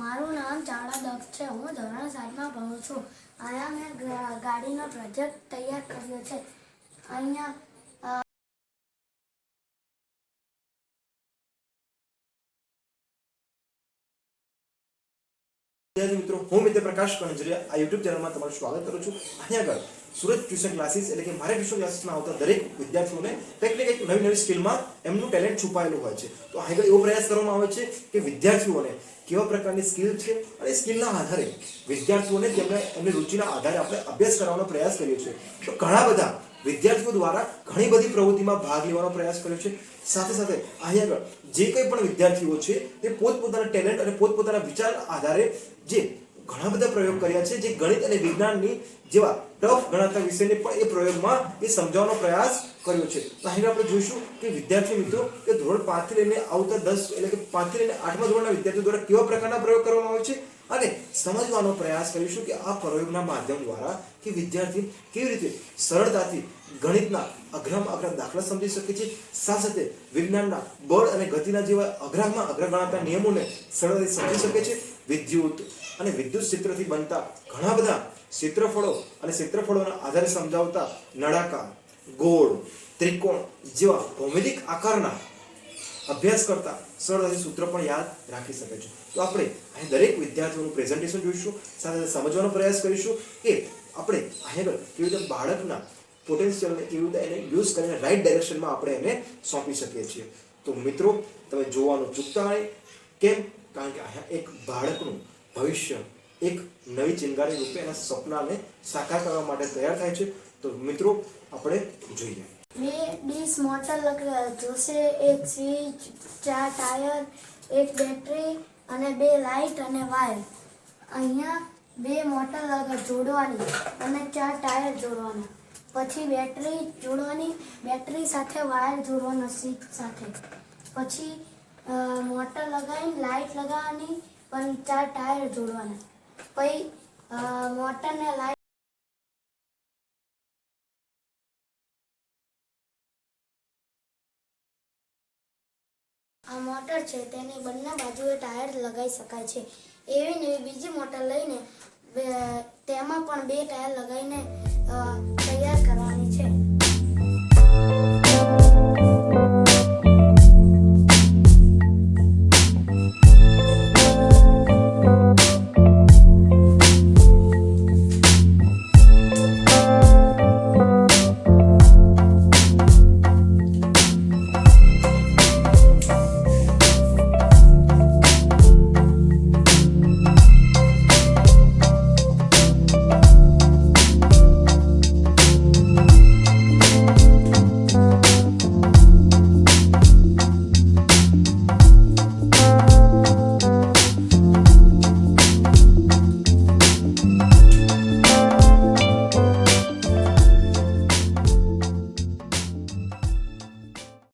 મારું નામ ચાવડા દક્ષ છે. હું ધોરણ 7માં ભણું છું. અહીંયા મેં ગાડીનો પ્રોજેક્ટ તૈયાર કર્યો છે. અહીંયા વિદ્યાર્થી મિત્રો, હું મિત્ર પ્રકાશ કણજરિયા આ યુટ્યુબ ચેનલમાં તમારું સ્વાગત કરું છું. અહીંયા આગળ સુરત ટ્યુશન ક્લાસીસ એટલે કે મારે ટ્યુશન ક્લાસીસમાં આવતા દરેક વિદ્યાર્થીઓને કંઈક ને કંઈક નવી નવી સ્કિલમાં એમનું ટેલેન્ટ છુપાયેલું હોય છે. તો આગળ એવો પ્રયાસ કરવામાં આવે છે કે વિદ્યાર્થીઓને કેવા પ્રકારની સ્કિલ છે અને સ્કિલના આધારે વિદ્યાર્થીઓને એમની રુચિના આધારે આપણે અભ્યાસ કરવાનો પ્રયાસ કર્યો છે. તો ઘણા બધા વિદ્યાર્થીઓ દ્વારા ઘણી બધી પ્રવૃત્તિમાં ભાગ લેવાનો પ્રયાસ કર્યો છે. સાથે સાથે અહીંયા આગળ જે કંઈ પણ વિદ્યાર્થીઓ છે તે પોતપોતાના ટેલેન્ટ અને પોતપોતાના વિચારના આધારે જે ઘણા બધા પ્રયોગ કર્યા છે, જે ગણિત અને વિજ્ઞાનની જેવા ટફ ગણાતા વિષયને પણ એ પ્રયોગમાં એ સમજાવવાનો પ્રયાસ કર્યો છે. તો અહીં આપણે જોઈશું કે વિદ્યાર્થી મિત્રો કે ધોરણ 5 થી લઈને આવતા 10 એટલે કે 5 થી લઈને 8મા ધોરણના વિદ્યાર્થીઓ દ્વારા કેવા પ્રકારના પ્રયોગ કરવામાં આવે છે અને સમજવાનો પ્રયાસ કરીશું કે આ પ્રયોગના માધ્યમ દ્વારા કે વિદ્યાર્થી કેવી રીતે સરળતાથી ગણિતના અઘરામાં અઘરા દાખલા સમજી શકે છે, સાથે વિજ્ઞાનના બળ અને ગતિના જેવા અઘરામાં અઘરા ગણાતા નિયમોને સરળતાથી સમજી શકે છે. વિદ્યુત અને વિદ્યુત ક્ષેત્રથી બનતા ઘણા બધા ક્ષેત્રફળો અને ક્ષેત્રફળોના આધારે સમજાવતા નળાકાર, ગોળ, ત્રિકોણ જેવા ભૌમિતિક આકારના અભ્યાસ કરતા સરળતાથી સૂત્ર પણ યાદ રાખી શકે છે. તો આપણે અહીં દરેક વિદ્યાર્થીઓનું પ્રેઝન્ટેશન જોઈશું, સાથે સમજવાનો પ્રયાસ કરીશું કે આપણે અહીં કેવી રીતે બાળકના પોટેન્શિયલને કેવી રીતે એને યુઝ કરીને રાઈટ ડાયરેક્શનમાં આપણે એને સોંપી શકીએ છીએ. તો મિત્રો, તમે જોવાનું ચૂકતા નહીં. કેમ? કારણ કે અહીંયા એક બાળકનું ભવિષ્ય એક નવી ચિંગારી રૂપે એના સપનાને સાકાર કરવા માટે તૈયાર થાય છે. તો મિત્રો, આપણે જોઈએ. 2 ડીશ મોટર જોશે, 1 સ્વિચ, 4 ટાયર, 1 બેટરી અને 2 લાઇટ અને વાયર. અહીંયા 2 મોટર જોડવાની અને 4 ટાયર જોડવાના. પછી બેટરી જોડવાની, બેટરી સાથે વાયર જોડવાનો સ્વિચ સાથે. પછી મોટર લગાવીને લાઇટ લગાવવાની, પણ 4 ટાયર જોડવાના. પછી મોટરને લાઇટ આ મોટર છે તેની બંને બાજુએ ટાયર લગાવી શકાય છે. એવી ને બીજી મોટર લઈને તેમાં પણ 2 ટાયર લગાવીને તૈયાર કરવા